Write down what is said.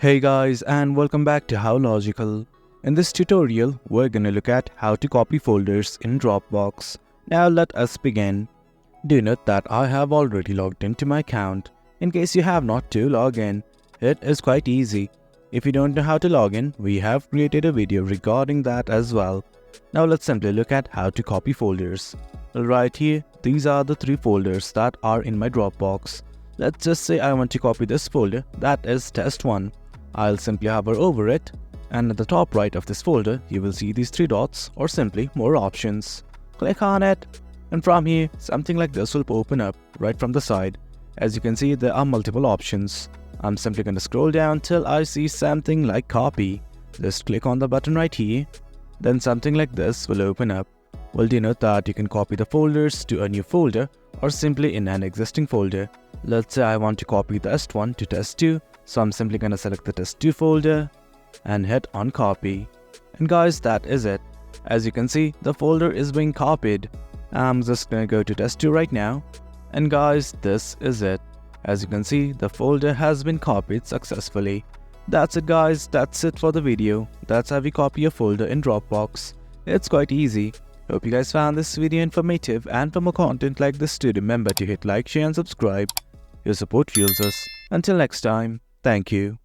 Hey guys, and welcome back to How Logical. In this tutorial, we're gonna look at how to copy folders in Dropbox. Now let us begin. Do note that I have already logged into my account. In case you have not to log in, it is quite easy. If you don't know how to log in, we have created a video regarding that as well. Now let's simply look at how to copy folders. Right here, these are the 3 folders that are in my Dropbox. Let's just say I want to copy this folder, that is test 1. I'll simply hover over it, and at the top right of this folder, you will see these 3 dots or simply more options. Click on it, and from here, something like this will open up right from the side. As you can see, there are multiple options. I'm simply going to scroll down till I see something like copy. Just click on the button right here. Then something like this will open up. Will denote that you can copy the folders to a new folder or simply in an existing folder. Let's say I want to copy test 1 to test 2. So I'm simply gonna select the test 2 folder and hit on copy. And guys, that is it. As you can see, the folder is being copied. I'm just gonna go to test 2 right now. And guys, this is it. As you can see, the folder has been copied successfully. That's it guys, that's it for the video. That's how we copy a folder in Dropbox. It's quite easy. Hope you guys found this video informative, and for more content like this, do remember to hit like, share and subscribe. Your support fuels us. Until next time, thank you.